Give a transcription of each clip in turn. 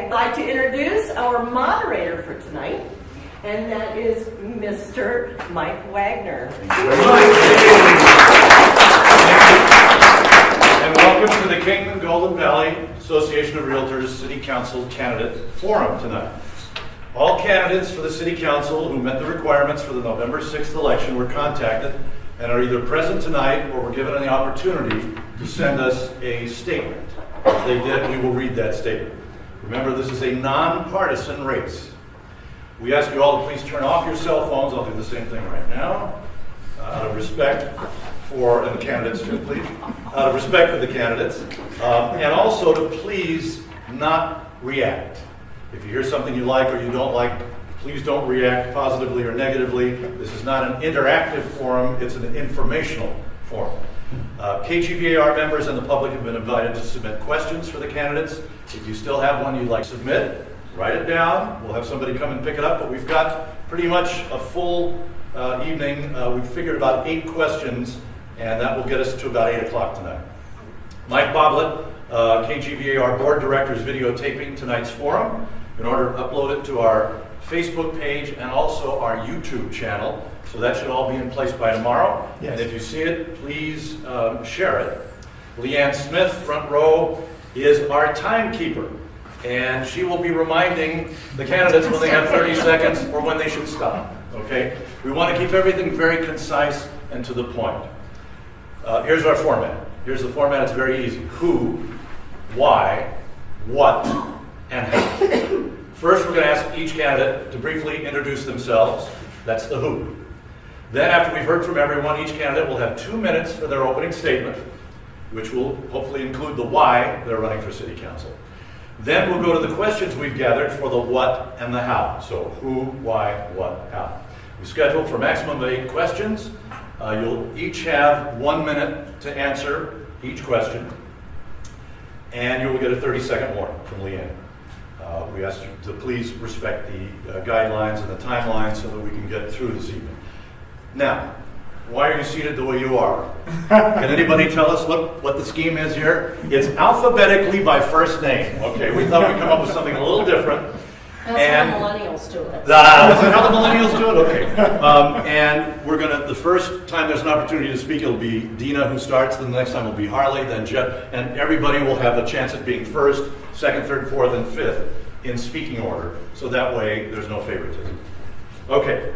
I'd like to introduce our moderator for tonight, and that is Mr. Mike Wagner. And welcome to the Kingman Valley Association of REALTORS City Council Candidate Forum tonight. All candidates for the City Council who met the requirements for the November 6th election were contacted and are either present tonight or were given the opportunity to send us a statement. If they did, we will read that statement. Remember, this is a nonpartisan race. We ask you all to please turn off your cell phones. I'll do the same thing right now. Out of respect for, and the candidates too, please. Out of respect for the candidates. And also to please not react. If you hear something you like or you don't like, please don't react positively or negatively. This is not an interactive forum, it's an informational forum. KGVAR members and the public have been invited to submit questions for the candidates. If you still have one you'd like to submit, write it down. We'll have somebody come and pick it up, but we've got pretty much a full evening. We've figured about 8 questions, and that will get us to about 8 o'clock tonight. Mike Boblet, KGVAR Board Director, is videotaping tonight's forum in order to upload it to our Facebook page and also our YouTube channel. So that should all be in place by tomorrow. Yes. And if you see it, please share it. Leanne Smith, front row, is our timekeeper. And she will be reminding the candidates when they have 30 seconds or when they should stop. Okay? We want to keep everything very concise and to the point. Here's our format. Here's the format. It's very easy. Who, why, what, and how. First, we're going to ask each candidate to briefly introduce themselves. That's the who. Then, after we've heard from everyone, each candidate will have 2 minutes for their opening statement, which will hopefully include the why they're running for City Council. Then we'll go to the questions we've gathered for the what and the how. So who, why, what, how. We scheduled for maximum of 8 questions. You'll each have 1 minute to answer each question, and you will get a 30-second warning from Leanne. We ask you to please respect the guidelines and the timeline so that we can get through this evening. Now, why are you seated the way you are? Can anybody tell us what the scheme is here? It's alphabetically by first name. Okay, we thought we'd come up with something a little different. That's how millennials do it. That's how the millennials do it? Okay. And we're going to, the first time there's an opportunity to speak, it'll be Dina who starts, then the next time will be Harley, then Jeff, and everybody will have a chance at being first, second, third, fourth, and fifth in speaking order, so that way there's no favoritism. Okay.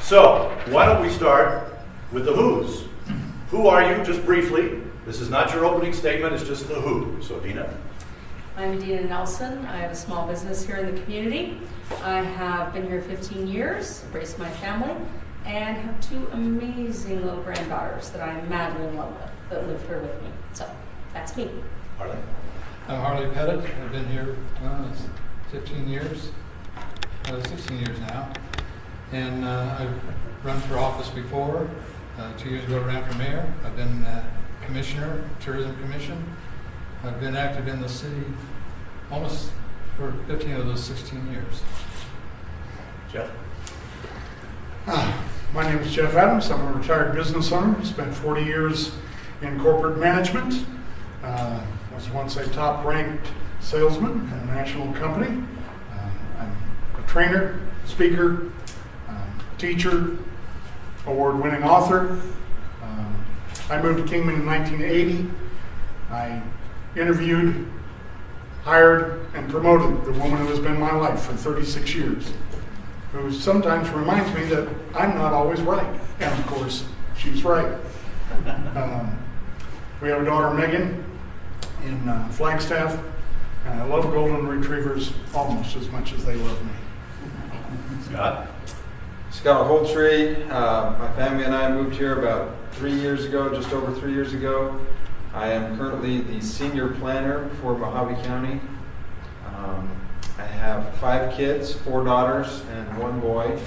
So, why don't we start with the who's? Who are you, just briefly? This is not your opening statement, it's just the who. So, Dina. I'm Dina Nelson. I have a small business here in the community. I have been here 15 years, raised my family, and have 2 amazing little granddaughters that I'm madly in love with that live here with me. So, that's me. Harley. I'm Harley Pettit. I've been here 15 years, 16 years now. And I've run for office before. 2 years ago, I ran for mayor. I've been commissioner, Tourism Commission. I've been active in the city almost for 15 of those 16 years. Jeff. My name is Jeff Adams. I'm a retired business owner. Spent 40 years in corporate management. Was once a top-ranked salesman at a national company. I'm a trainer, speaker, teacher, award-winning author. I moved to Kingman in 1980. I interviewed, hired, and promoted the woman who has been my life for 36 years, who sometimes reminds me that I'm not always right. And of course, she's right. We have a daughter, Megan, in Flagstaff, and I love golden retrievers almost as much as they love me. Scott. Scott Holtree. My family and I moved here about 3 years ago, just over 3 years ago. I am currently the senior planner for Mojave County. I have 5 kids, 4 daughters and 1 boy.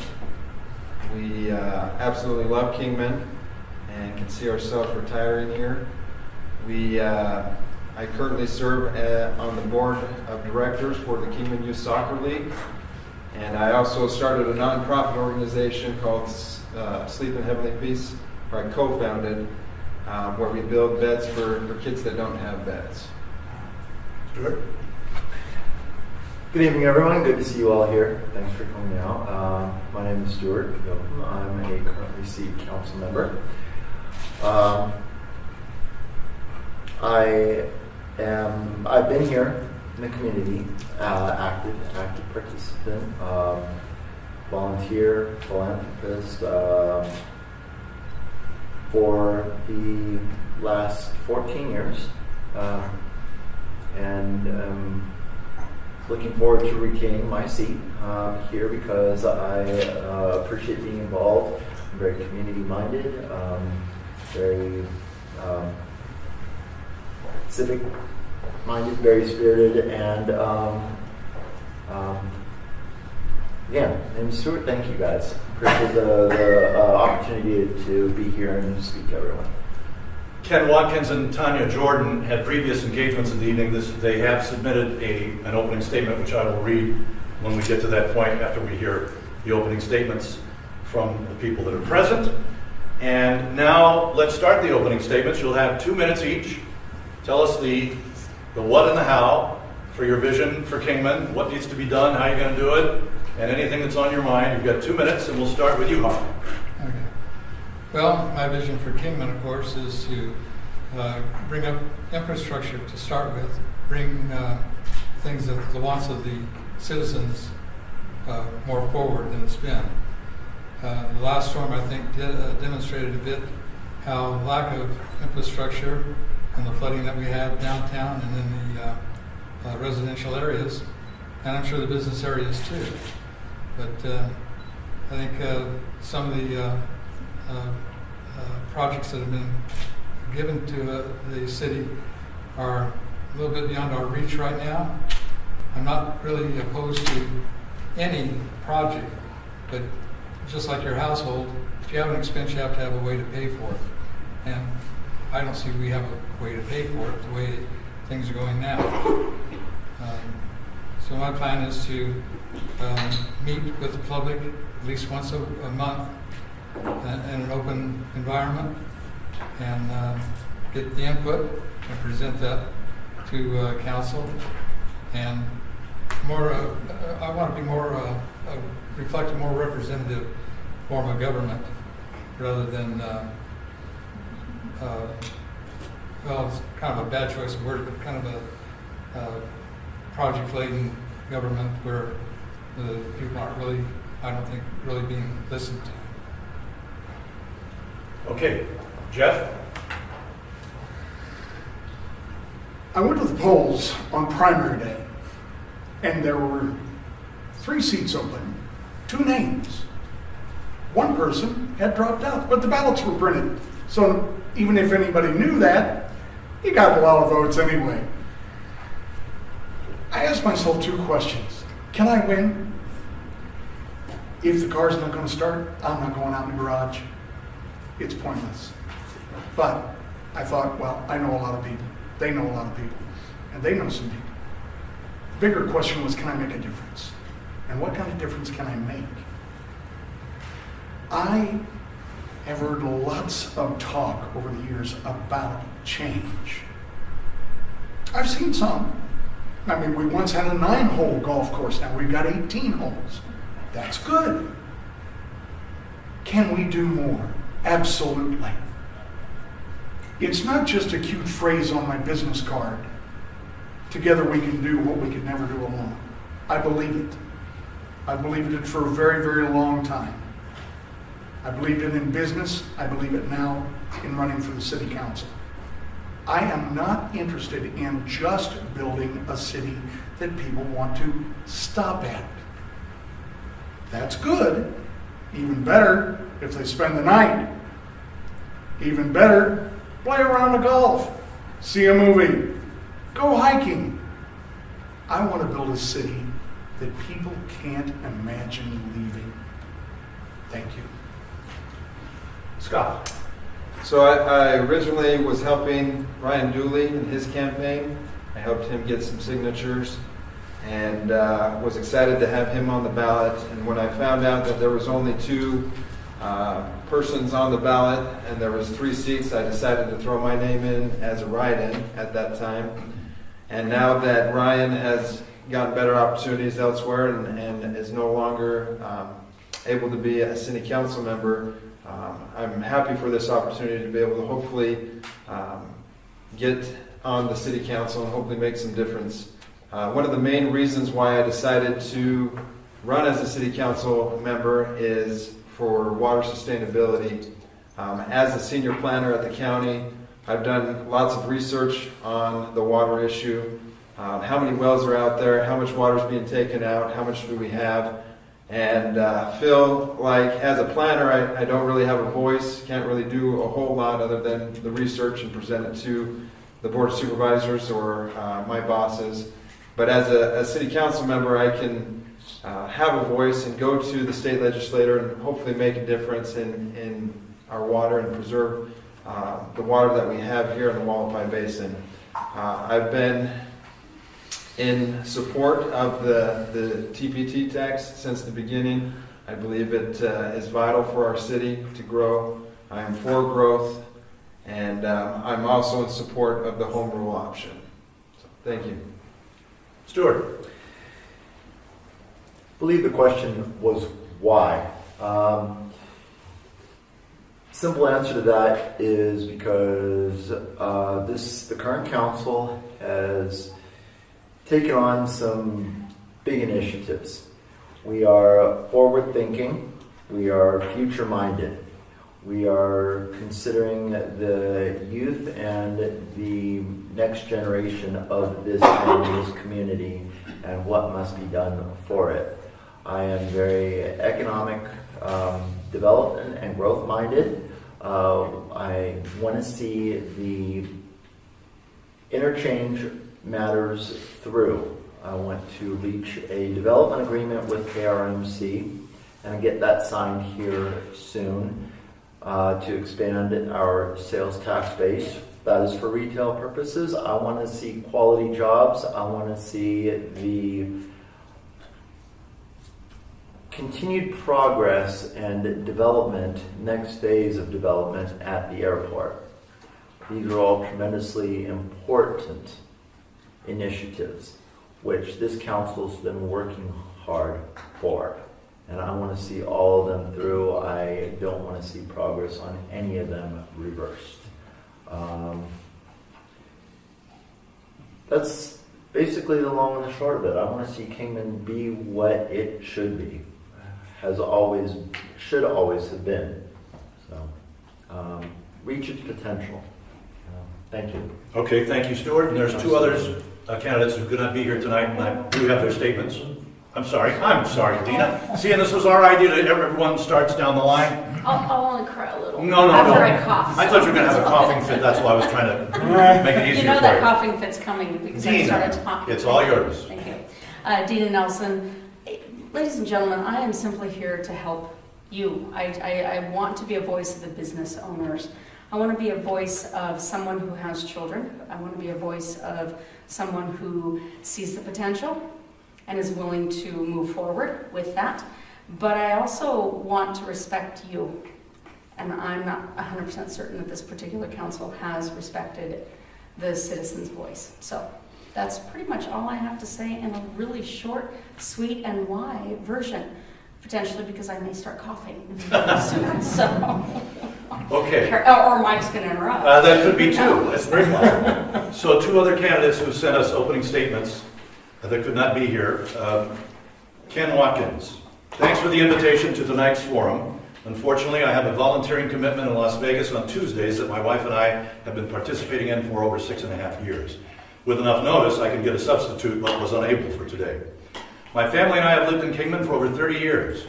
We absolutely love Kingman and can see ourselves retiring here. I currently serve on the board of directors for the Kingman Youth Soccer League. And I also started a nonprofit organization called Sleep in Heavenly Peace, where I co-founded, where we build beds for kids that don't have beds. Stuart? Good evening, everyone. Good to see you all here. Thanks for coming out. My name is Stuart. I'm a currently seat council member. I've been here in the community, active participant, volunteer, philanthropist, for the last 14 years, and looking forward to retaining my seat here because I appreciate being involved. I'm very community-minded, very civic-minded, very spirited, and yeah. And Stuart, thank you guys. Appreciate the opportunity to be here and speak to everyone. Ken Watkins and Tanya Jordan had previous engagements in the evening. They have submitted an opening statement, which I will read when we get to that point after we hear the opening statements from the people that are present. And now let's start the opening statements. You'll have 2 minutes each. Tell us the what and the how for your vision for Kingman, what needs to be done, how you're going to do it, and anything that's on your mind. You've got 2 minutes, and we'll start with you, Harvey. Okay. Well, my vision for Kingman, of course, is to bring up infrastructure to start with, bring things that the wants of the citizens more forward than it's been. The last storm, I think, demonstrated a bit how lack of infrastructure and the flooding that we had downtown and in the residential areas, and I'm sure the business areas too. But I think some of the projects that have been given to the city are a little bit beyond our reach right now. I'm not really opposed to any project, but just like your household, if you have an expense, you have to have a way to pay for it. And I don't see we have a way to pay for it the way things are going now. So my plan is to meet with the public at least once a month in an open environment and get the input and present that to council. And more, I want to be more, reflect a more representative form of government rather than, well, it's kind of a bad choice of words, but kind of a project-laden government where the people aren't really, I don't think, really being listened to. Okay, Jeff? I went to the polls on primary day, and there were 3 seats open, 2 names. One person had dropped out, but the ballots were printed. So even if anybody knew that, he got a lot of votes anyway. I asked myself 2 questions. Can I win? If the car's not going to start, I'm not going out in the garage. It's pointless. But I thought, well, I know a lot of people. They know a lot of people. And they know some people. The bigger question was, can I make a difference? And what kind of difference can I make? I have heard lots of talk over the years about change. I've seen some. I mean, we once had a 9-hole golf course. Now we've got 18 holes. That's good. Can we do more? Absolutely. It's not just a cute phrase on my business card. Together we can do what we could never do alone. I believe it. I believed it for a very, very long time. I believed it in business. I believe it now in running for the city council. I am not interested in just building a city that people want to stop at. That's good. Even better if they spend the night. Even better, play around the golf, see a movie, go hiking. I want to build a city that people can't imagine leaving. Thank you. Scott? So I originally was helping Ryan Dooley in his campaign. I helped him get some signatures and was excited to have him on the ballot. And when I found out that there was only 2 persons on the ballot and there was 3 seats, I decided to throw my name in as a write-in at that time. And now that Ryan has gotten better opportunities elsewhere and is no longer able to be a city council member, I'm happy for this opportunity to be able to hopefully get on the city council and hopefully make some difference. One of the main reasons why I decided to run as a city council member is for water sustainability. As a senior planner at the county, I've done lots of research on the water issue, how many wells are out there, how much water is being taken out, how much do we have, and feel like as a planner I don't really have a voice, can't really do a whole lot other than the research and present it to the Board of Supervisors or my bosses. But as a city council member, I can have a voice and go to the state legislator and hopefully make a difference in our water and preserve the water that we have here in the Wallapai Basin. I've been in support of the TPT tax since the beginning. I believe it is vital for our city to grow. I am for growth, and I'm also in support of the home rule option. So, thank you. Stuart. I believe the question was why. Simple answer to that is because the current council has taken on some big initiatives. We are forward-thinking. We are future-minded. We are considering the youth and the next generation of this community and what must be done for it. I am very economic development and growth-minded. I want to see the interchange matters through. I want to reach a development agreement with KRMC and get that signed here soon to expand our sales tax base. That is for retail purposes. I want to see quality jobs. I want to see the continued progress and development, next phase of development at the airport. These are all tremendously important initiatives, which this council's been working hard for. And I want to see all of them through. I don't want to see progress on any of them reversed. That's basically the long and the short of it. I want to see Kingman be what it should be. Should always have been. So, reach its potential. Thank you. Okay, thank you, Stuart. And there's two others, candidates who could not be here tonight, and I do have their statements. I'm sorry, Dina. See, and this was our idea that everyone starts down the line. I'll only cry a little. No. After I cough. I thought you were going to have a coughing fit. That's why I was trying to make it easier You know for that you. coughing fit's coming because Dina, I started talking. it's all yours. Thank you. Dina Nelson. Ladies and gentlemen, I am simply here to help you. I want to be a voice of the business owners. I want to be a voice of someone who has children. I want to be a voice of someone who sees the potential and is willing to move forward with that. But I also want to respect you. And I'm not 100% certain that this particular council has respected the citizens' voice. So that's pretty much all I have to say in a really short, sweet, and why version. Potentially because I may start coughing soon. So. Okay. Or Mike's going to interrupt. That could be two. Let's bring one. So two other candidates who sent us opening statements that could not be here. Ken Watkins, thanks for the invitation to tonight's forum. Unfortunately, I have a volunteering commitment in Las Vegas on Tuesdays that my wife and I have been participating in for over 6.5 years. With enough notice, I can get a substitute, but was unable for today. My family and I have lived in Kingman for over 30 years.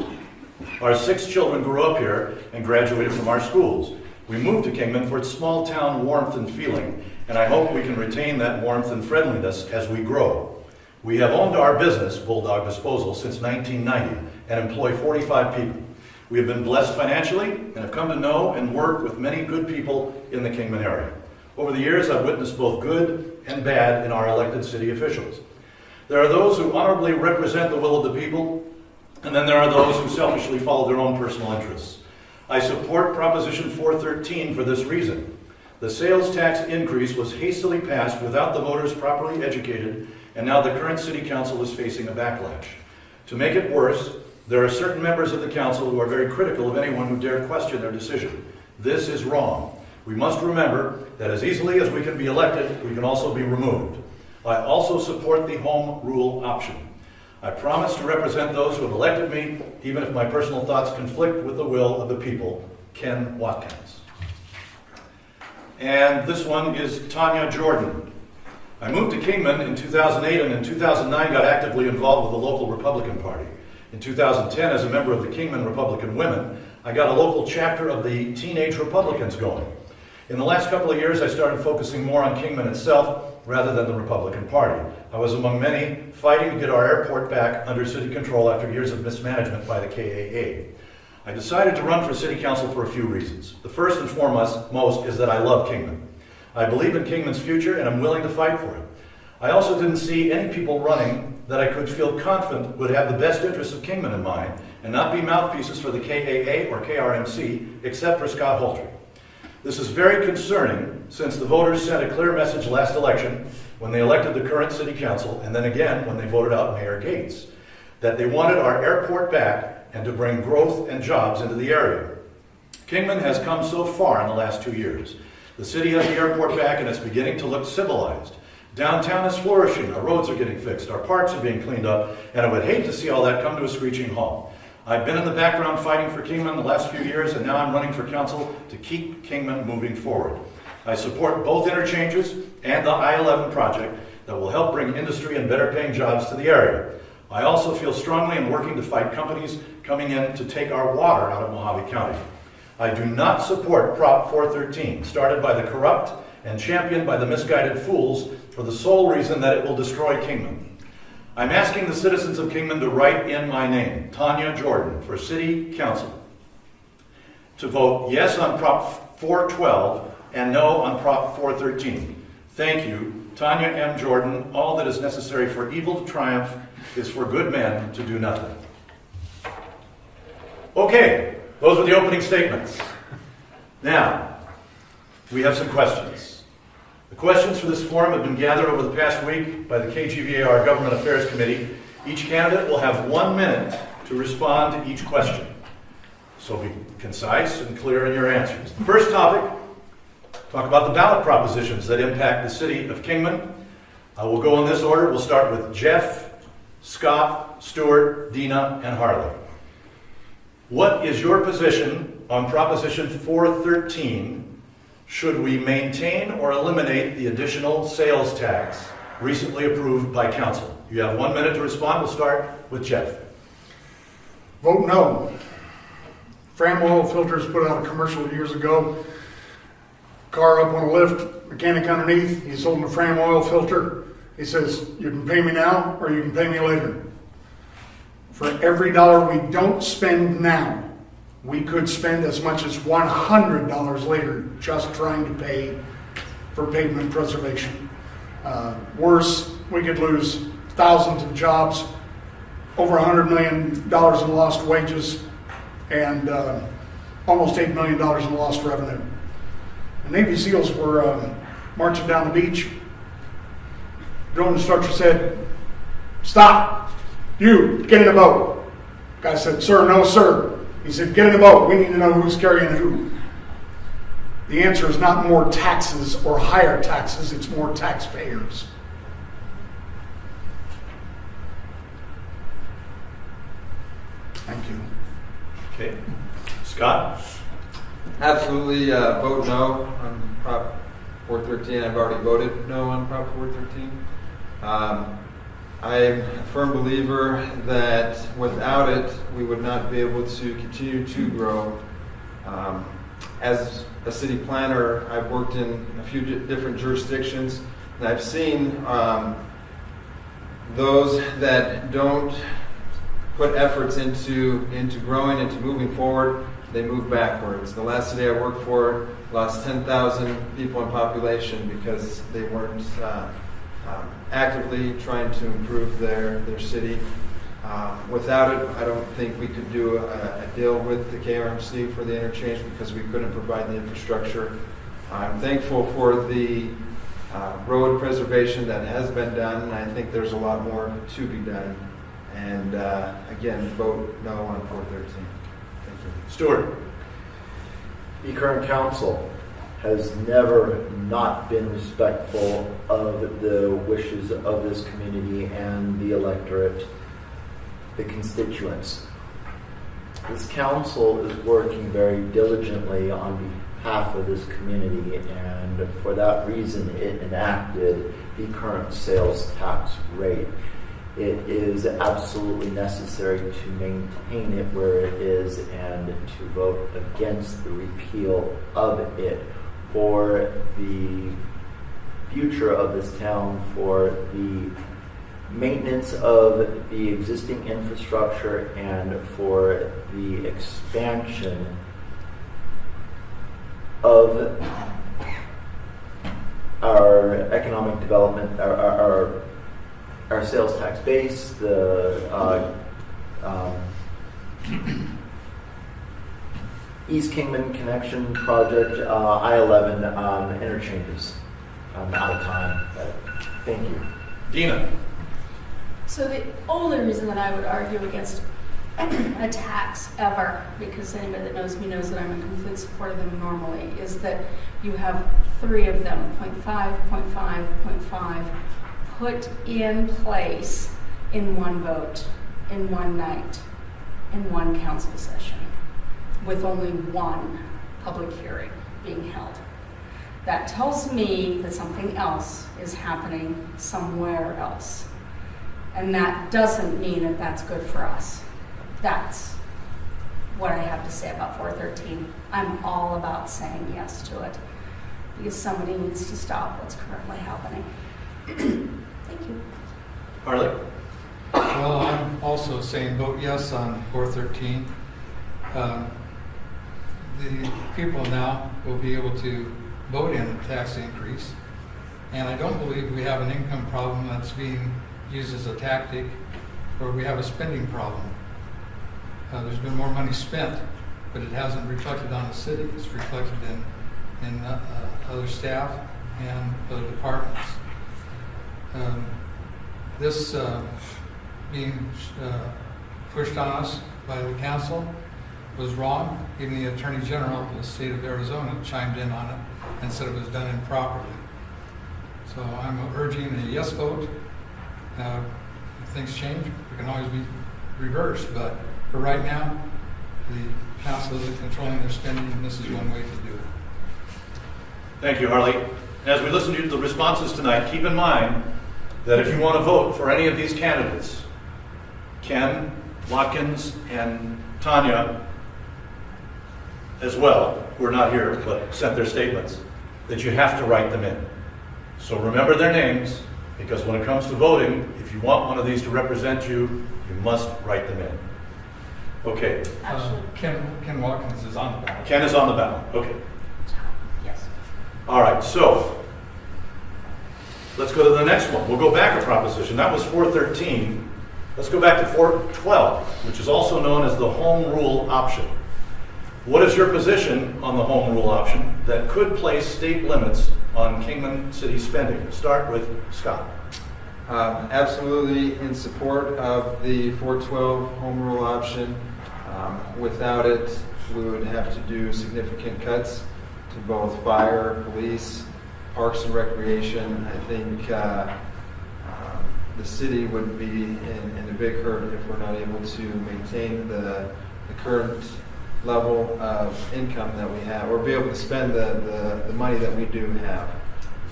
Our 6 children grew up here and graduated from our schools. We moved to Kingman for its small town warmth and feeling, and I hope we can retain that warmth and friendliness as we grow. We have owned our business, Bulldog Disposal, since 1990 and employ 45 people. We have been blessed financially and have come to know and work with many good people in the Kingman area. Over the years, I've witnessed both good and bad in our elected city officials. There are those who honorably represent the will of the people, and then there are those who selfishly follow their own personal interests. I support Proposition 413 for this reason. The sales tax increase was hastily passed without the voters properly educated and now the current city council is facing a backlash. To make it worse, there are certain members of the council who are very critical of anyone who dare question their decision. This is wrong. We must remember that as easily as we can be elected, we can also be removed. I also support the home rule option. I promise to represent those who have elected me, even if my personal thoughts conflict with the will of the people. Ken Watkins. And this one is Tanya Jordan. I moved to Kingman in 2008 and in 2009 got actively involved with the local Republican Party. In 2010, as a member of the Kingman Republican Women, I got a local chapter of the Teenage Republicans going. In the last couple of years, I started focusing more on Kingman itself rather than the Republican Party. I was among many fighting to get our airport back under city control after years of mismanagement by the KAA. I decided to run for city council for a few reasons. The first and foremost is that I love Kingman. I believe in Kingman's future and I'm willing to fight for it. I also didn't see any people running that I could feel confident would have the best interests of Kingman in mind and not be mouthpieces for the KAA or KRMC except for Scott Holtry. This is very concerning since the voters sent a clear message last election when they elected the current city council and then again when they voted out Mayor Gates, that they wanted our airport back and to bring growth and jobs into the area. Kingman has come so far in the last 2 years. The city has the airport back and it's beginning to look civilized. Downtown is flourishing, our roads are getting fixed, our parks are being cleaned up, and I would hate to see all that come to a screeching halt. I've been in the background fighting for Kingman the last few years, and now I'm running for council to keep Kingman moving forward. I support both interchanges and the I-11 project that will help bring industry and better paying jobs to the area. I also feel strongly in working to fight companies coming in to take our water out of Mojave County. I do not support Prop 413, started by the corrupt and championed by the misguided fools for the sole reason that it will destroy Kingman. I'm asking the citizens of Kingman to write in my name, Tanya Jordan, for City Council, to vote yes on Prop 412 and no on Prop 413. Thank you, Tanya M. Jordan. All that is necessary for evil to triumph is for good men to do nothing. Okay, those were the opening statements. Now, we have some questions. The questions for this forum have been gathered over the past week by the KGVAR Government Affairs Committee. Each candidate will have 1 minute to respond to each question. So be concise and clear in your answers. The first topic, talk about the ballot propositions that impact the city of Kingman. We'll go in this order. We'll start with Jeff, Scott, Stuart, Dina, and Harley. What is your position on Proposition 413? Should we maintain or eliminate the additional sales tax recently approved by council? You have 1 minute to respond. We'll start with Jeff. Vote no. Fram Oil Filters put out a commercial years ago. Car up on a lift, mechanic underneath. He's holding a Fram Oil filter. He says, you can pay me now or you can pay me later. For every dollar we don't spend now, we could spend as much as $100 later just trying to pay for pavement preservation. Worse, we could lose thousands of jobs, over $100 million in lost wages, and almost $8 million in lost revenue. The Navy SEALs were marching down the beach. Drill instructor said, "Stop, you, get in the boat." Guy said, "Sir, no sir." He said, "Get in the boat. We need to know who's carrying who." The answer is not more taxes or higher taxes, it's more taxpayers. Thank you. Okay. Scott? Absolutely vote no on Prop 413. I've already voted no on Prop 413. I'm a firm believer that without it, we would not be able to continue to grow. As a city planner, I've worked in a few different jurisdictions, and I've seen those that don't put efforts into growing, into moving forward, they move backwards. The last city I worked for lost 10,000 people in population because they weren't actively trying to improve their city. Without it, I don't think we could do a deal with the KRMC for the interchange because we couldn't provide the infrastructure. I'm thankful for the road preservation that has been done, and I think there's a lot more to be done. And again, vote no on 413. Thank you. Stuart? The current council has never not been respectful of the wishes of this community and the electorate, the constituents. This council is working very diligently on behalf of this community, and for that reason it enacted the current sales tax rate. It is absolutely necessary to maintain it where it is and to vote against the repeal of it for the future of this town, for the maintenance of the existing infrastructure, and for the expansion of our economic development, our sales tax base, the East Kingman Connection Project, I-11 interchanges. I'm out of time, but thank you. Dina? So the only reason that I would argue against a tax ever, because anybody that knows me knows that I'm in complete support of them normally, is that you have three of them, 0.5, 0.5, 0.5, put in place in one vote, in one night, in one council session, with only one public hearing being held. That tells me that something else is happening somewhere else. And that doesn't mean that that's good for us. That's what I have to say about 413. I'm all about saying yes to it, because somebody needs to stop what's currently happening. Thank you. Harley? Well, I'm also saying vote yes on 413. The people now will be able to vote in a tax increase, and I don't believe we have an income problem that's being used as a tactic, or we have a spending problem. There's been more money spent, but it hasn't reflected on the city. It's reflected in other staff and other departments. This being pushed on us by the council was wrong. Even the Attorney General of the state of Arizona chimed in on it and said it was done improperly. So I'm urging a yes vote. If things change, it can always be reversed, but for right now, the council isn't controlling their spending, and this is one way to do it. Thank you, Harley. As we listen to the responses tonight, keep in mind that if you want to vote for any of these candidates, Ken, Watkins, and Tanya as well, who are not here but sent their statements, that you have to write them in. So remember their names, because when it comes to voting, if you want one of these to represent you, you must write them in. Okay. Ken Watkins is on the ballot. Ken is on the ballot. Okay. Yes. All right, so let's go to the next one. We'll go back a proposition. That was 413. Let's go back to 412, which is also known as the home rule option. What is your position on the home rule option that could place state limits on Kingman City spending? We'll start with Scott. Absolutely in support of the 412 home rule option. Without it, we would have to do significant cuts to both fire, police, parks and recreation. I think the city would be in a big hurt if we're not able to maintain the current level of income that we have, or be able to spend the money that we do have.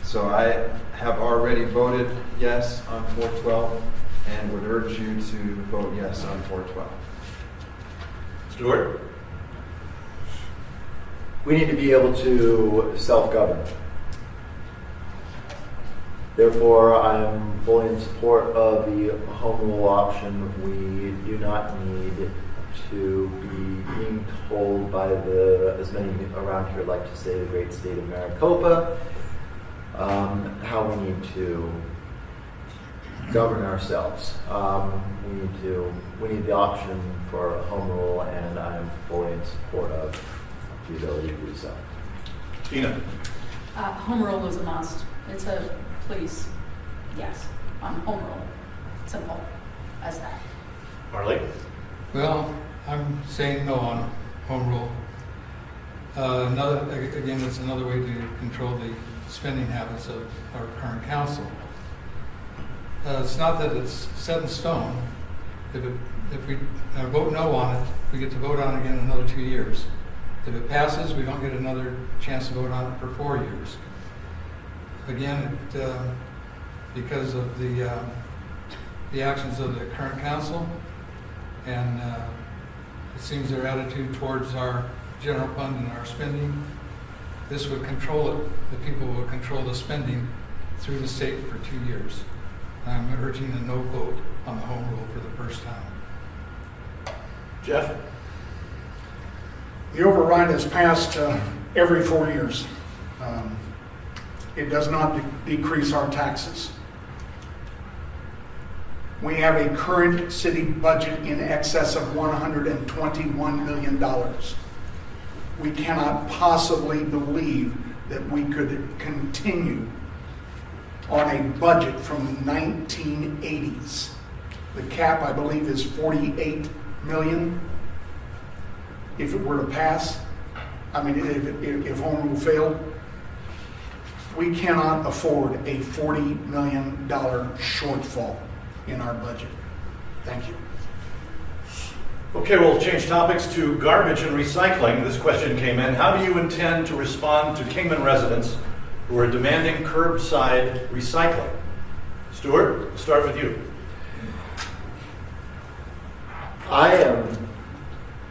So I have already voted yes on 412 and would urge you to vote yes on 412. Stuart? We need to be able to self-govern. Therefore, I'm fully in support of the home rule option. We do not need to be being told by as many around here like to say, the great state of Maricopa, how we need to govern ourselves. We need the option for a home rule, and I'm fully in support of the ability to do so. Tina? Home rule is a must. It's a please, yes, on home rule. Simple as that. Harley? Well, I'm saying no on home rule. Again, it's another way to control the spending habits of our current council. It's not that it's set in stone. If we vote no on it, we get to vote on it again in another 2 years. If it passes, we don't get another chance to vote on it for 4 years. Again, because of the actions of the current council, and it seems their attitude towards our general fund and our spending, this would control it. The people will control the spending through the state for 2 years. I'm urging a no vote on the home rule for the first time. Jeff? The override is passed every 4 years. It does not decrease our taxes. We have a current city budget in excess of $121 million. We cannot possibly believe that we could continue on a budget from the 1980s. The cap, I believe, is $48 million. If it were to pass, I mean, if home rule failed, we cannot afford a $40 million shortfall in our budget. Thank you. Okay, we'll change topics to garbage and recycling. This question came in. How do you intend to respond to Kingman residents who are demanding curbside recycling? Stuart, we'll start with you. I am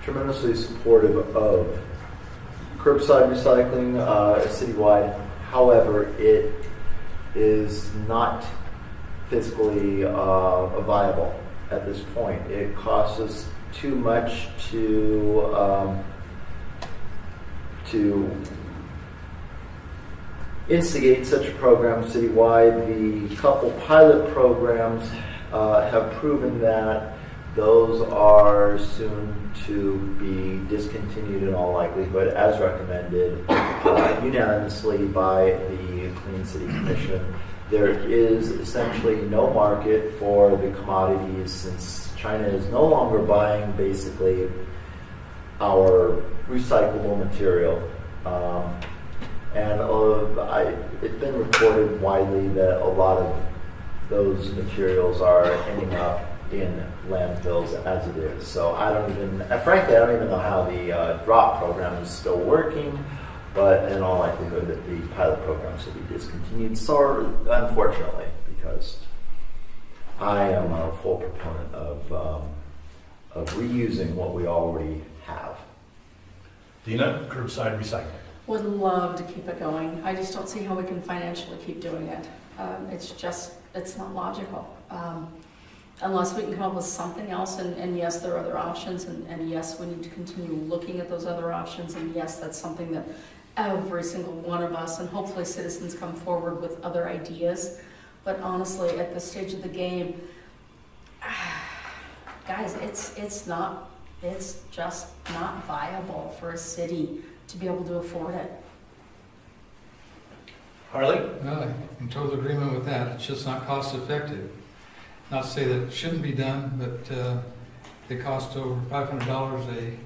tremendously supportive of curbside recycling citywide. However, it is not fiscally viable at this point. It costs us too much to instigate such a program citywide. The couple pilot programs have proven that those are soon to be discontinued in all likelihood, as recommended unanimously by the Clean City Commission. There is essentially no market for the commodities since China is no longer buying basically our recyclable material. It's been reported widely that a lot of those materials are ending up in landfills as it is. So frankly, I don't even know how the drop program is still working, but in all likelihood that the pilot programs will be discontinued. So unfortunately, because I am a full proponent of reusing what we already have. Dina, curbside recycling. Would love to keep it going. I just don't see how we can financially keep doing it. It's not logical. Unless we can come up with something else, and yes, there are other options, and yes, we need to continue looking at those other options, and yes, that's something that every single one of us, and hopefully citizens come forward with other ideas. But honestly, at this stage of the game, guys, it's just not viable for a city to be able to afford it. Harley? Well, I'm in total agreement with that. It's just not cost effective. Not to say that it shouldn't be done, but it costs over $500 a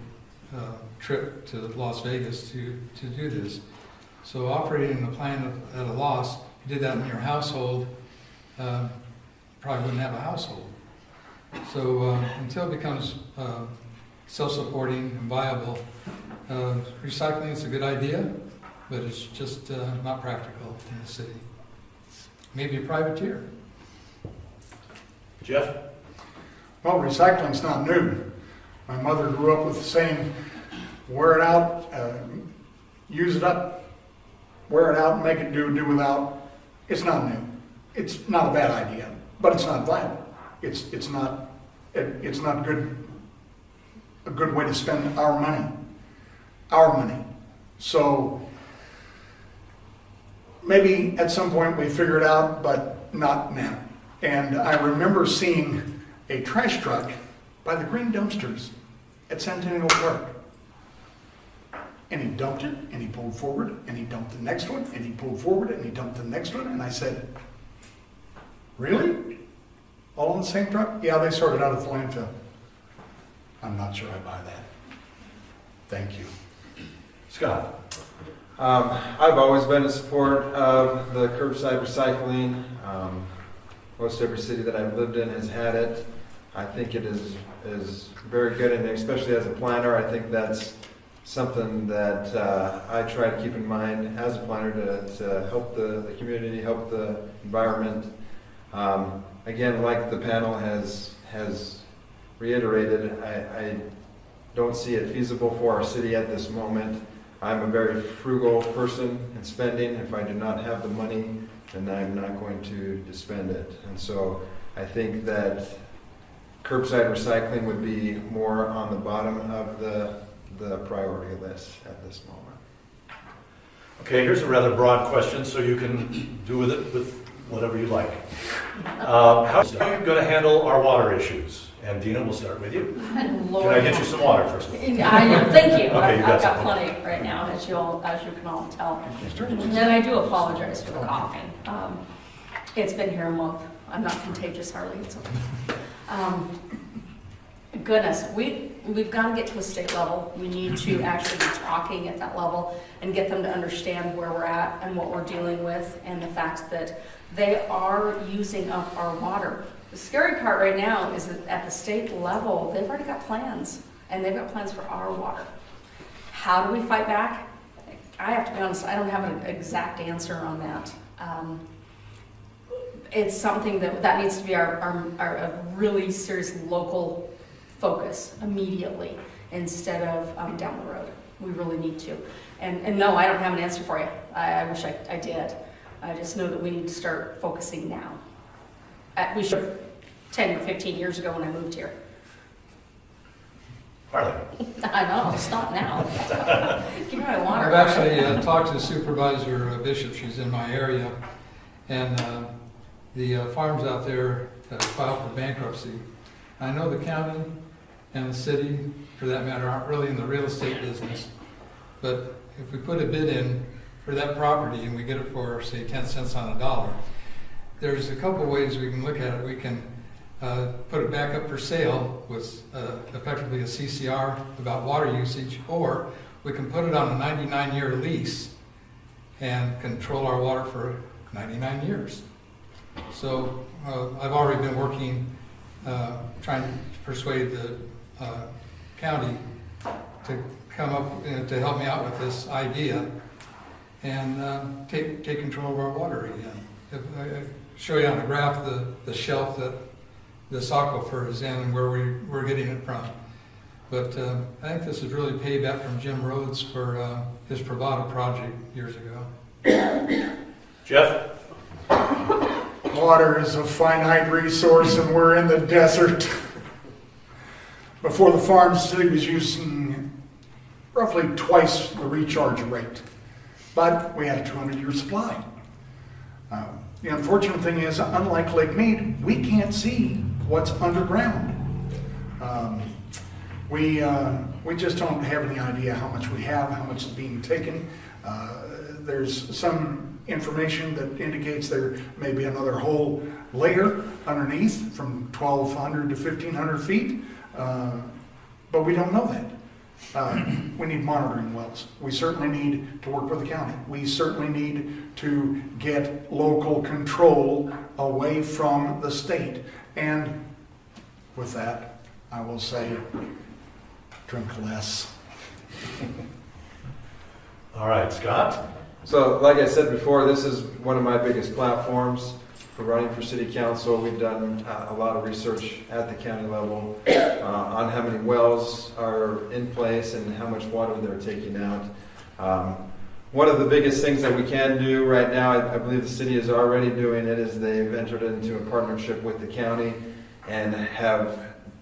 trip to Las Vegas to do this. So operating the plan at a loss, if you did that in your household, probably wouldn't have a household. So until it becomes self-supporting and viable, recycling is a good idea, but it's just not practical in the city. Maybe a privateer. Jeff? Well, recycling's not new. My mother grew up with the saying, wear it out, use it up, wear it out, make it do without. It's not new. It's not a bad idea, but it's not viable. It's not good. A good way to spend our money. So maybe at some point we figure it out, but not now. And I remember seeing a trash truck by the green dumpsters at Centennial Park. and he dumped it, and he pulled forward, and he dumped the next one, and he pulled forward, and he dumped the next one, and I said, really? All in the same truck? Yeah, they sorted out at the landfill. I'm not sure I buy that. Thank you. Scott? I've always been in support of the curbside recycling. Most every city that I've lived in has had it. I think it is very good, and especially as a planner, I think that's something that I try to keep in mind as a planner to help the community, help the environment. Again, like the panel has reiterated, I don't see it feasible for our city at this moment. I'm a very frugal person in spending. If I do not have the money, then I'm not going to spend it. And so I think that curbside recycling would be more on the bottom of the priority list at this moment. Okay, here's a rather broad question, so you can do with it with whatever you like. How are you going to handle our water issues? And Dina, we'll start with you. Can I get you some water first? Thank you. Okay, I've got got some. plenty right now, as you can all tell. And I do apologize for the coughing. It's been here a month. I'm not contagious hardly. It's okay. Goodness, we've got to get to a state level. We need to actually be talking at that level and get them to understand where we're at and what we're dealing with, and the fact that they are using up our water. The scary part right now is that at the state level, they've already got plans, and they've got plans for our water. How do we fight back? I have to be honest, I don't have an exact answer on that. It's something that needs to be our really serious local focus immediately, instead of down the road. We really need to. And no, I don't have an answer for you. I wish I did. I just know that we need to start focusing now. We should have 10 or 15 years ago when I moved here. Harley? I know, stop now. Give me my water. I've actually talked to Supervisor Bishop. She's in my area, and the farms out there that filed for bankruptcy. I know the county and the city, for that matter, aren't really in the real estate business, but if we put a bid in for that property and we get it for, say, 10 cents on a dollar, there's a couple ways we can look at it. We can put it back up for sale with effectively a CCR about water usage, or we can put it on a 99-year lease and control our water for 99 years. So I've already been working, trying to persuade the county to come up, to help me out with this idea and take control of our water again. If I show you on the graph the shelf that this aquifer is in and where we're getting it from. But I think this is really payback from Jim Rhodes for his Pravada project years ago. Jeff? Water is a finite resource, and we're in the desert. Before the farm, the city was using roughly twice the recharge rate, but we had a 200-year supply. The unfortunate thing is, unlike Lake Mead, we can't see what's underground. We just don't have any idea how much we have, how much is being taken. There's some information that indicates there may be another whole layer underneath from 1,200 to 1,500 feet, but we don't know that. We need monitoring wells. We certainly need to work with the county. We certainly need to get local control away from the state. And with that, I will say, drink less. All right, Scott? So, like I said before, this is one of my biggest platforms for running for city council. We've done a lot of research at the county level on how many wells are in place and how much water they're taking out. One of the biggest things that we can do right now, I believe the city is already doing it, is they've entered into a partnership with the county and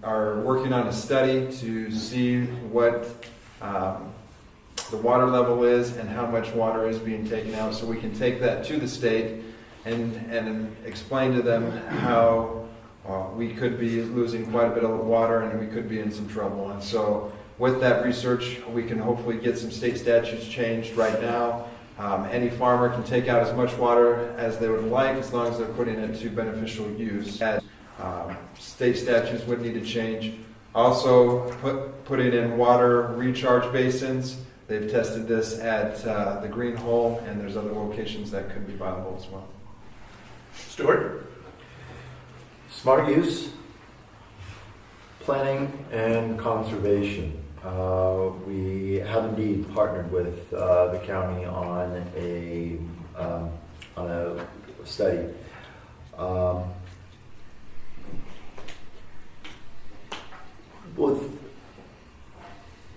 are working on a study to see what the water level is and how much water is being taken out, so we can take that to the state and explain to them how we could be losing quite a bit of water and we could be in some trouble. And so with that research, we can hopefully get some state statutes changed. Right now, any farmer can take out as much water as they would like as long as they're putting it to beneficial use. State statutes would need to change. Also, putting in water recharge basins. They've tested this at the Green Hole, and there's other locations that could be viable as well. Stuart? Smart use, planning, and conservation. We have indeed partnered with the county on a study. With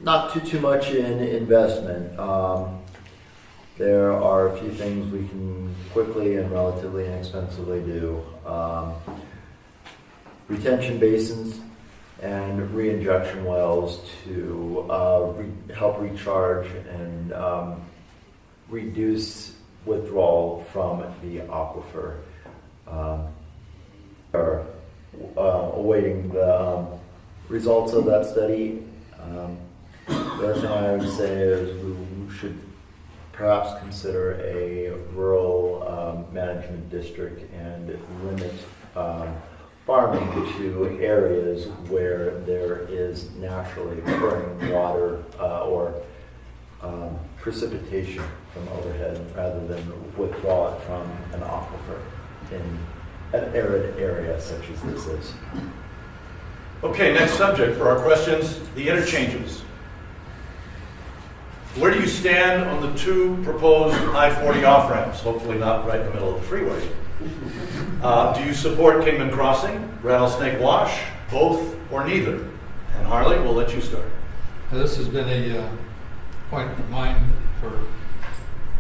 not too much in investment, there are a few things we can quickly and relatively inexpensively do. Retention basins and re-injection wells to help recharge and reduce withdrawal from the aquifer. Are awaiting the results of that study. The other thing I would say is we should perhaps consider a rural management district and limit farming to areas where there is naturally occurring water or precipitation from overhead rather than withdraw it from an aquifer in an arid area such as this is. Okay, next subject for our questions, the interchanges. Where do you stand on the two proposed I-40 off-ramps? Hopefully not right in the middle of the freeway. Do you support Kingman Crossing, Rattlesnake Wash, both or neither? And Harley, we'll let you start. This has been a point of mine for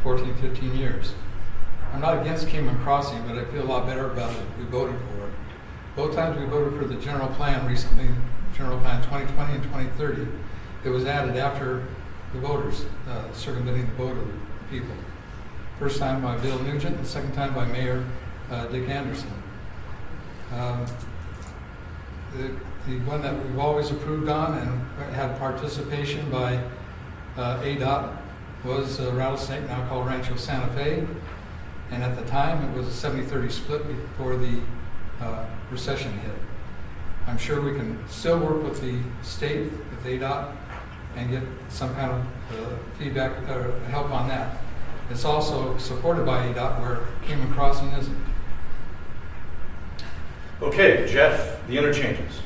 14, 15 years. I'm not against Kingman Crossing, but I feel a lot better about it. We voted for it. Both times we voted for the general plan recently, general plan 2020 and 2030. It was added after the voters, circumventing the vote of the people. First time by Bill Nugent, the second time by Mayor Dick Anderson. The one that we've always approved on and had participation by ADOT was Rattlesnake, now called Rancho Santa Fe. And at the time, it was a 70-30 split before the recession hit. I'm sure we can still work with the state, with ADOT, and get some kind of feedback or help on that. It's also supported by ADOT where Kingman Crossing isn't. Okay, Jeff, the interchanges.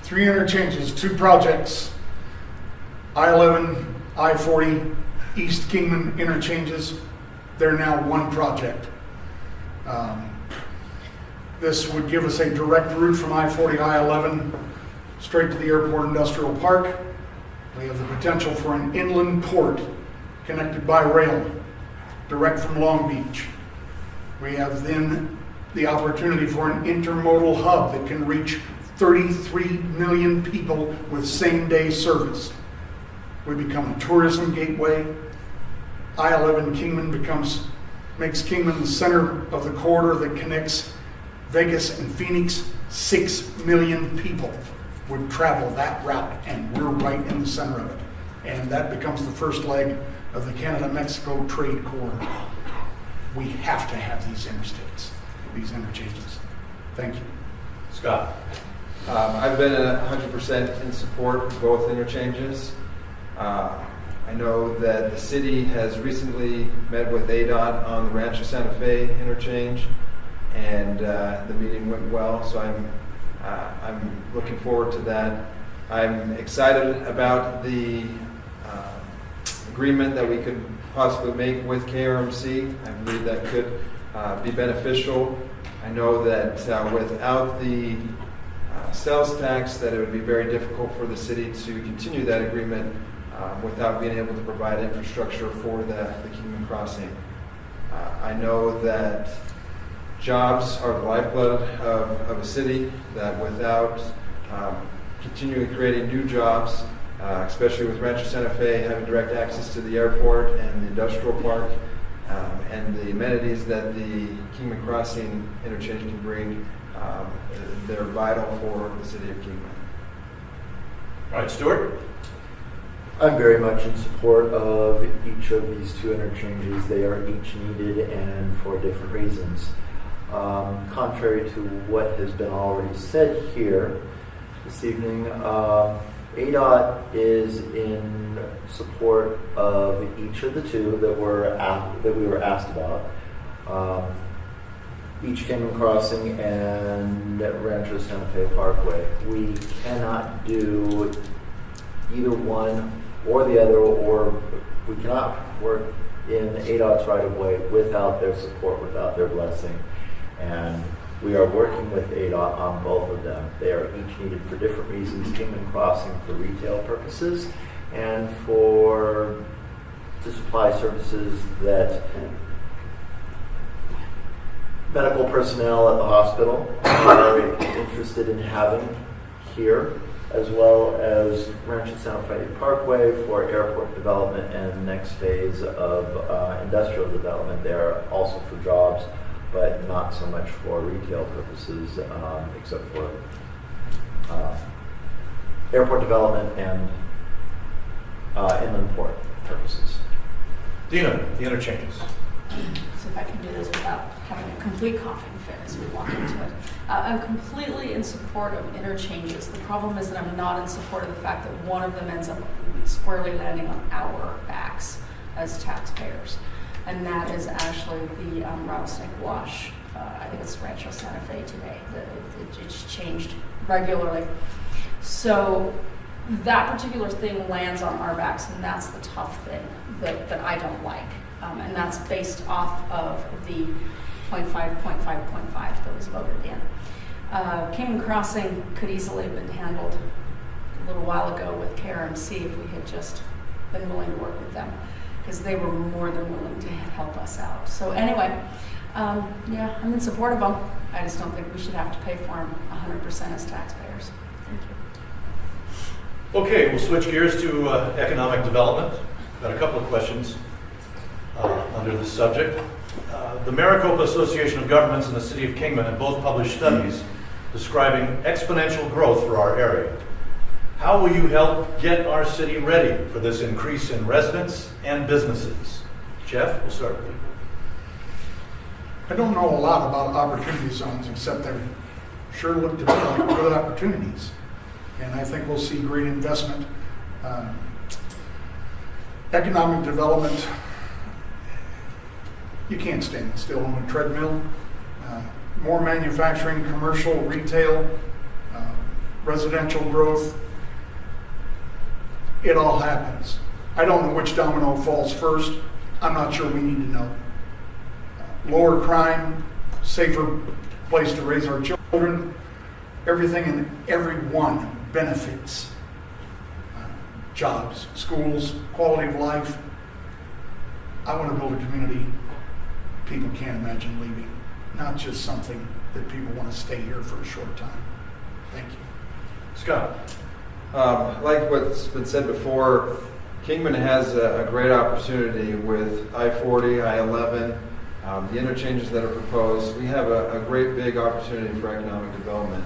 3 interchanges, 2 projects. I-11, I-40, East Kingman interchanges. They're now one project. This would give us a direct route from I-40, I-11 straight to the Airport Industrial Park. We have the potential for an inland port connected by rail, direct from Long Beach. We have then the opportunity for an intermodal hub that can reach 33 million people with same-day service. We become a tourism gateway. I-11 Kingman makes Kingman the center of the corridor that connects Vegas and Phoenix. 6 million people would travel that route, and we're right in the center of it. And that becomes the first leg of the Canada-Mexico trade corridor. We have to have these interstates, these interchanges. Thank you. Scott. I've been 100% in support of both interchanges. I know that the city has recently met with ADOT on the Rancho Santa Fe interchange, and the meeting went well, so I'm looking forward to that. I'm excited about the agreement that we could possibly make with KRMC. I believe that could be beneficial. I know that without the sales tax, that it would be very difficult for the city to continue that agreement without being able to provide infrastructure for the Kingman Crossing. I know that jobs are the lifeblood of a city, that without continually creating new jobs, especially with Rancho Santa Fe having direct access to the airport and the industrial park, and the amenities that the Kingman Crossing interchange can bring, they're vital for the city of Kingman. All right, Stuart. I'm very much in support of each of these two interchanges. They are each needed and for different reasons. Contrary to what has been already said here this evening, ADOT is in support of each of the two that we were asked about. Each Kingman Crossing and Rancho Santa Fe Parkway. We cannot do either one or the other, or we cannot work in ADOT's right-of-way without their support, without their blessing. And we are working with ADOT on both of them. They are each needed for different reasons. Kingman Crossing for retail purposes and to supply services that medical personnel at the hospital are interested in having here, as well as Rancho Santa Fe Parkway for airport development and the next phase of industrial development there, also for jobs, but not so much for retail purposes, except for airport development and inland port purposes. Dina, the interchanges. So if I can do this without having a complete coughing fit as we walk into it. I'm completely in support of interchanges. The problem is that I'm not in support of the fact that one of them ends up squarely landing on our backs as taxpayers. And that is actually the Rattlesnake Wash. I think it's Rancho Santa Fe today. It's changed regularly. So that particular thing lands on our backs, and that's the tough thing that I don't like. And that's based off of the 0.5 that was voted in. Kingman Crossing could easily have been handled a little while ago with KRMC if we had just been willing to work with them, because they were more than willing to help us out. So anyway, yeah, I'm in support of them. I just don't think we should have to pay for them 100% as taxpayers. Thank you. Okay, we'll switch gears to economic development. Got a couple of questions under this subject. The Maricopa Association of Governments and the City of Kingman have both published studies describing exponential growth for our area. How will you help get our city ready for this increase in residents and businesses? Jeff, we'll start with you. I don't know a lot about opportunity zones, except they sure look to me like good opportunities. And I think we'll see great investment. Economic development, you can't stand still on a treadmill. More manufacturing, commercial, retail, residential growth. It all happens. I don't know which domino falls first. I'm not sure we need to know. Lower crime, safer place to raise our children. Everything and everyone benefits. Jobs, schools, quality of life. I want to build a community people can't imagine leaving, not just something that people want to stay here for a short time. Thank you. Scott. Like what's been said before, Kingman has a great opportunity with I-40, I-11, the interchanges that are proposed. We have a great big opportunity for economic development.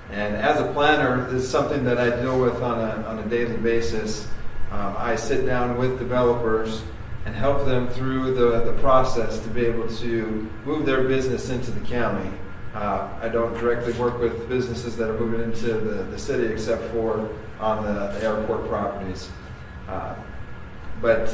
And as a planner, this is something that I deal with on a daily basis. I sit down with developers and help them through the process to be able to move their business into the county. I don't directly work with businesses that are moving into the city except for on the airport properties. But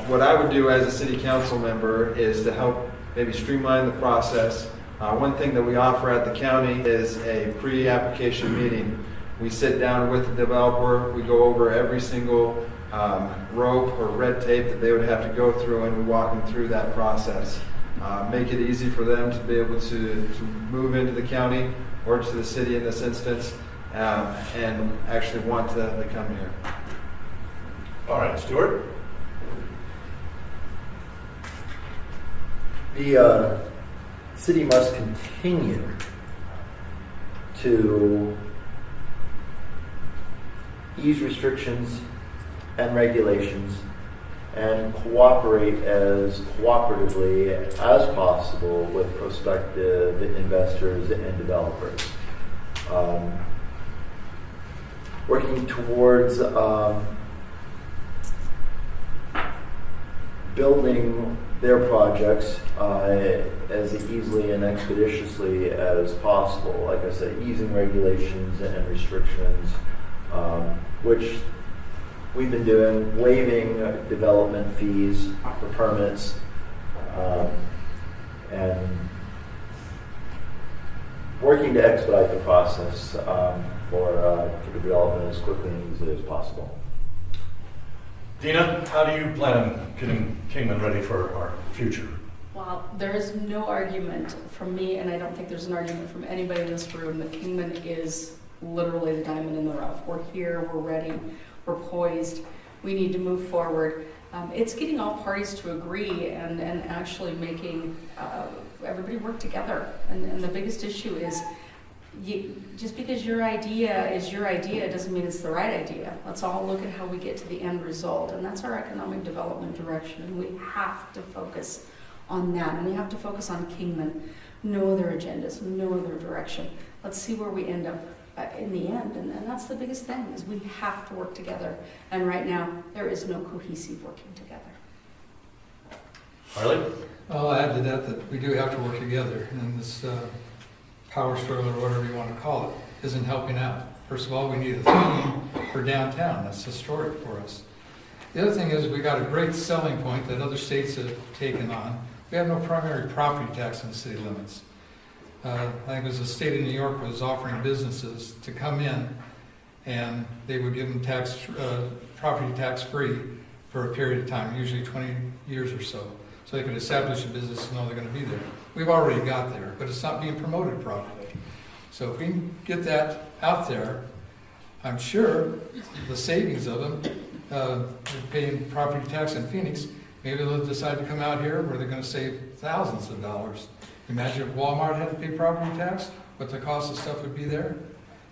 what I would do as a city council member is to help maybe streamline the process. One thing that we offer at the county is a pre-application meeting. We sit down with the developer, we go over every single rope or red tape that they would have to go through, and we walk them through that process. Make it easy for them to be able to move into the county or to the city in this instance, and actually want to come here. All right, Stuart. The city must continue to ease restrictions and regulations and cooperate as cooperatively as possible with prospective investors and developers. Working towards building their projects as easily and expeditiously as possible. Like I said, easing regulations and restrictions, which we've been doing, waiving development fees for permits, and working to expedite the process for development as quickly and easily as possible. Dina, how do you plan on getting Kingman ready for our future? Well, there is no argument from me, and I don't think there's an argument from anybody in this room, that Kingman is literally the diamond in the rough. We're here, we're ready, we're poised, we need to move forward. It's getting all parties to agree and actually making everybody work together. And the biggest issue is, just because your idea is your idea doesn't mean it's the right idea. Let's all look at how we get to the end result, and that's our economic development direction. And we have to focus on that, and we have to focus on Kingman. No other agendas, no other direction. Let's see where we end up in the end, and that's the biggest thing, is we have to work together. And right now, there is no cohesive working together. Harley? I'll add to that we do have to work together, and this power struggle, or whatever you want to call it, isn't helping out. First of all, we need a theme for downtown that's historic for us. The other thing is we got a great selling point that other states have taken on. We have no primary property tax in the city limits. I think it was the state of New York was offering businesses to come in, and they would give them property tax free for a period of time, usually 20 years or so they could establish a business and know they're going to be there. We've already got there, but it's not being promoted properly. So if we can get that out there, I'm sure the savings of them paying property tax in Phoenix, maybe they'll decide to come out here where they're going to save thousands of dollars. Imagine if Walmart had to pay property tax, what the cost of stuff would be there.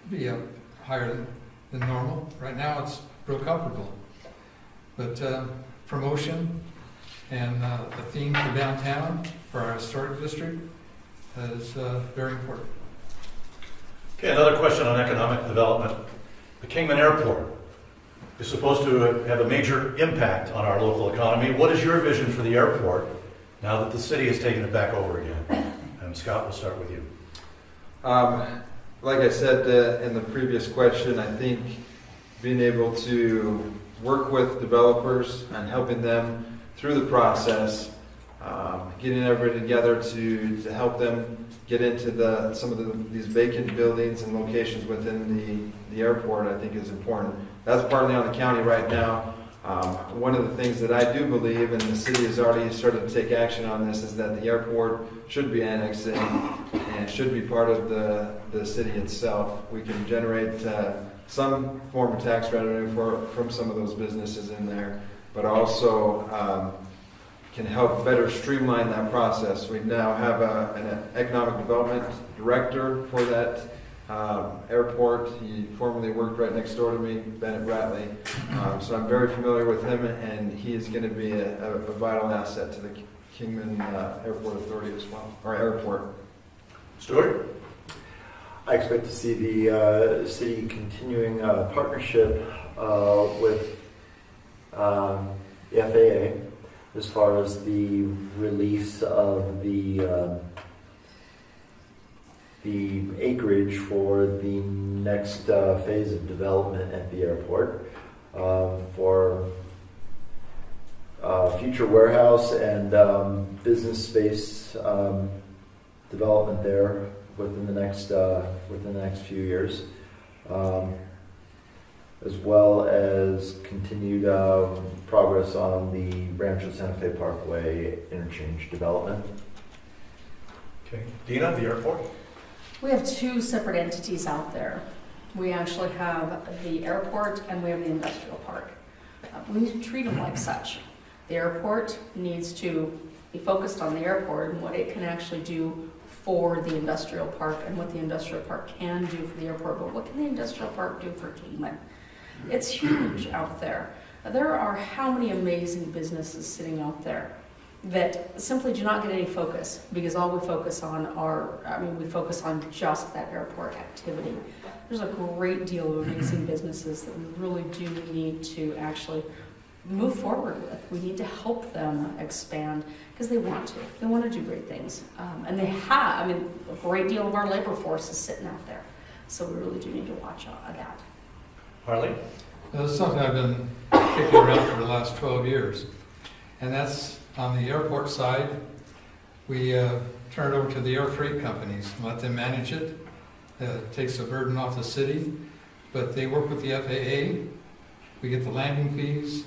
It'd be higher than normal. Right now it's real comfortable. But promotion and the theme for downtown, for our historic district, is very important. Okay, another question on economic development. The Kingman Airport is supposed to have a major impact on our local economy. What is your vision for the airport now that the city has taken it back over again? And Scott, we'll start with you. Like I said in the previous question, I think being able to work with developers and helping them through the process, getting everybody together to help them get into some of these vacant buildings and locations within the airport, I think is important. That's partly on the county right now. One of the things that I do believe, and the city has already started to take action on this, is that the airport should be annexed in and should be part of the city itself. We can generate some form of tax revenue from some of those businesses in there, but also can help better streamline that process. We now have an economic development director for that airport. He formerly worked right next door to me, Bennett Ratley. So I'm very familiar with him, and he is going to be a vital asset to the Kingman Airport Authority as well, or airport. Stuart? I expect to see the city continuing partnership with the FAA as far as the release of the acreage for the next phase of development at the airport for future warehouse and business space development there within the next few years, as well as continued progress on the Rancho Santa Fe Parkway interchange development. Okay. Dina, the airport? We have two separate entities out there. We actually have the airport and we have the industrial park. We need to treat them like such. The airport needs to be focused on the airport and what it can actually do for the industrial park and what the industrial park can do for the airport. But what can the industrial park do for Kingman? It's huge out there. There are how many amazing businesses sitting out there that simply do not get any focus because all we focus on we focus on just that airport activity. There's a great deal of amazing businesses that we really do need to actually move forward with. We need to help them expand because they want to. They want to do great things. And they have, I mean, a great deal of our labor force is sitting out there. So we really do need to watch out of that. Harley? This is something I've been kicking around for the last 12 years. And that's on the airport side. We turn it over to the air freight companies and let them manage it. It takes the burden off the city. But they work with the FAA. We get the landing fees.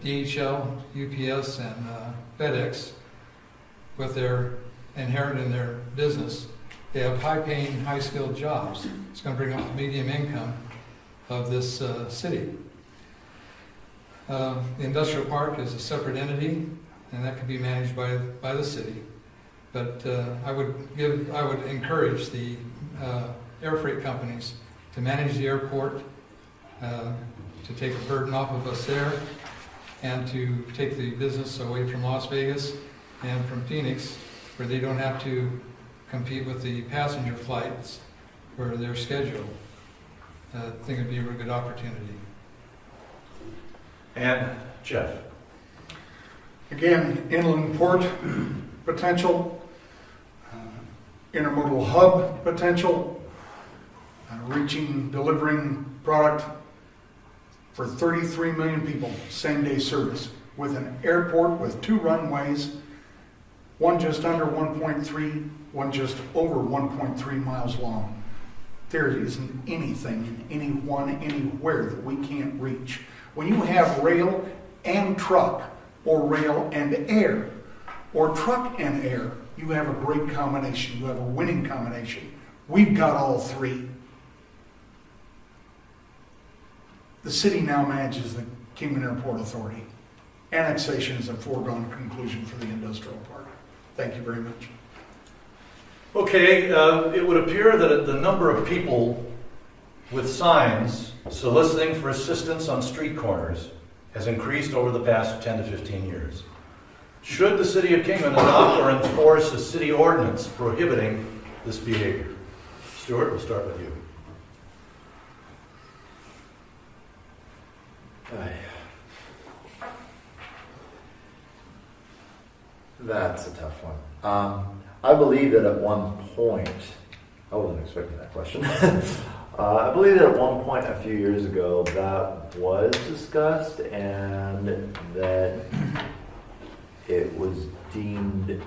DHL, UPS, and FedEx, with their inherent in their business, they have high-paying, high-skilled jobs. It's going to bring up the medium income of this city. The industrial park is a separate entity, and that can be managed by the city. But I would encourage the air freight companies to manage the airport, to take the burden off of us there, and to take the business away from Las Vegas and from Phoenix, where they don't have to compete with the passenger flights for their schedule. I think it'd be a really good opportunity. And Jeff? Again, inland port potential, intermodal hub potential, delivering product for 33 million people, same-day service, with an airport with 2 runways, one just under 1.3, one just over 1.3 miles long. There isn't anything in anyone anywhere that we can't reach. When you have rail and truck, or rail and air, or truck and air, you have a great combination. You have a winning combination. We've got all 3. The city now manages the Kingman Airport Authority. Annexation is a foregone conclusion for the industrial park. Thank you very much. Okay, it would appear that the number of people with signs soliciting for assistance on street corners has increased over the past 10 to 15 years. Should the city of Kingman adopt or enforce a city ordinance prohibiting this behavior? Stuart, we'll start with you. That's a tough one. I believe that at one point, I wasn't expecting that question. I believe that at one point a few years ago that was discussed and that it was deemed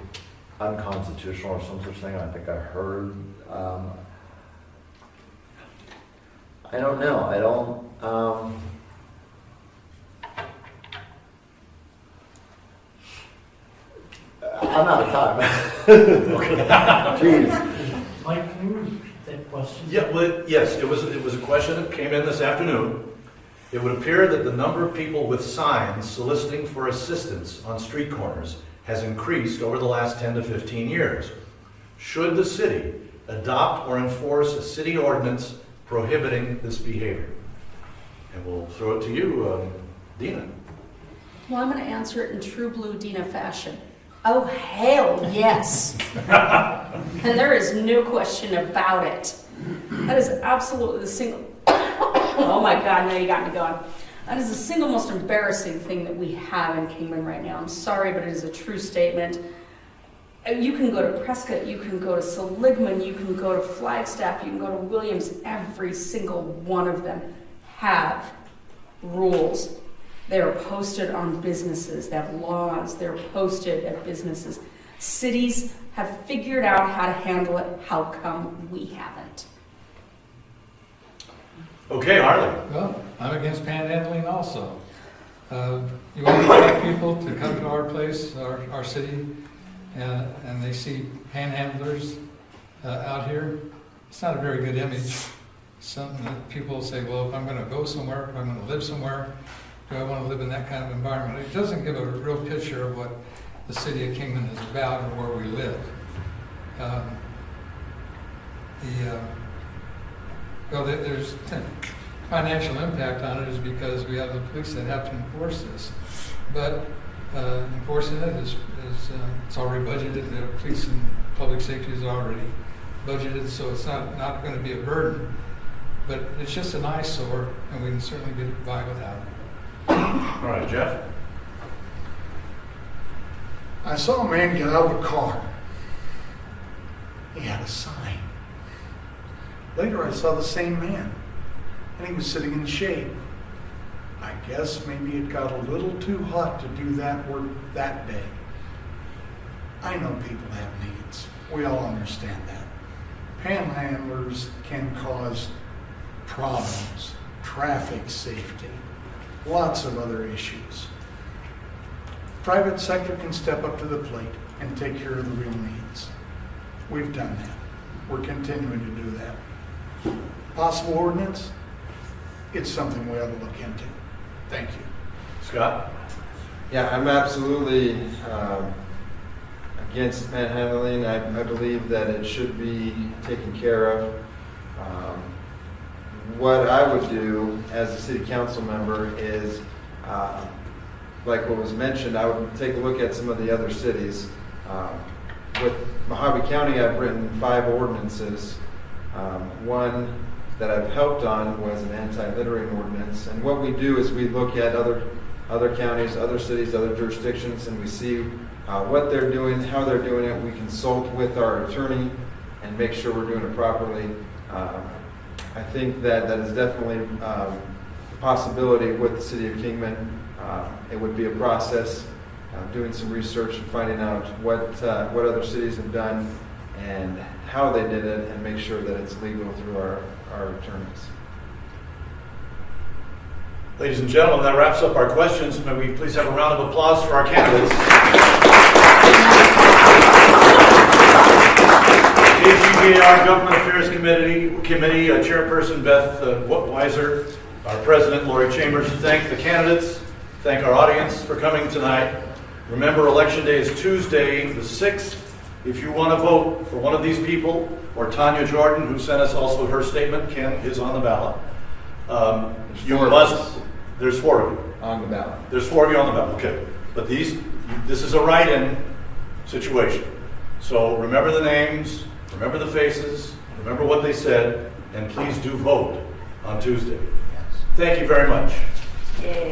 unconstitutional or some such thing. I think I heard. I don't know. I don't. I'm out of time. Jeez. Mike, can you repeat that question? Yeah, well, yes, it was a question that came in this afternoon. It would appear that the number of people with signs soliciting for assistance on street corners has increased over the last 10 to 15 years. Should the city adopt or enforce a city ordinance prohibiting this behavior? And we'll throw it to you, Dina. Well, I'm going to answer it in true blue Dina fashion. Oh, hell yes. And there is no question about it. That is absolutely the single, oh my God, now you got me going. That is the single most embarrassing thing that we have in Kingman right now. I'm sorry, but it is a true statement. You can go to Prescott, you can go to Seligman, you can go to Flagstaff, you can go to Williams. Every single one of them have rules. They are posted on businesses. They have laws. They're posted at businesses. Cities have figured out how to handle it. How come we haven't? Okay, Harley. Well, I'm against panhandling also. You want to attract people to come to our place, our city, and they see panhandlers out here. It's not a very good image. Something that people say, well, if I'm going to go somewhere, if I'm going to live somewhere, do I want to live in that kind of environment? It doesn't give a real picture of what the city of Kingman is about or where we live. There's financial impact on it is because we have the police that have to enforce this. But enforcing it is it's already budgeted. The police and public safety is already budgeted, so it's not going to be a burden. but it's just an eyesore, and we can certainly get by without it. All right, Jeff? I saw a man get out of a car. He had a sign. Later, I saw the same man, and he was sitting in the shade. I guess maybe it got a little too hot to do that work that day. I know people have needs. We all understand that. Panhandlers can cause problems, traffic safety, lots of other issues. Private sector can step up to the plate and take care of the real needs. We've done that. We're continuing to do that. Possible ordinance? It's something we ought to look into. Thank you. Scott? Yeah, I'm absolutely against panhandling. I believe that it should be taken care of. What I would do as a city council member is, like what was mentioned, I would take a look at some of the other cities. With Mojave County, I've written 5 ordinances. One that I've helped on was an anti-littering ordinance. And what we do is we look at other counties, other cities, other jurisdictions, and we see what they're doing, how they're doing it. We consult with our attorney and make sure we're doing it properly. I think that is definitely a possibility with the city of Kingman. It would be a process, doing some research and finding out what other cities have done and how they did it, and make sure that it's legal through our attorneys. Ladies and gentlemen, that wraps up our questions. May we please have a round of applause for our candidates. KGVAR Government Affairs Committee Chairperson Beth Weiser, our President Lori Chambers, thank the candidates, thank our audience for coming tonight. Remember, Election Day is Tuesday the 6th. If you want to vote for one of these people, or Tanya Jordan, who sent us also her statement, Ken is on the ballot. There's 4 of you. On the ballot. There's 4 of you on the ballot, okay. But this is a write-in situation. So remember the names, remember the faces, remember what they said, and please do vote on Tuesday. Thank you very much. Yay.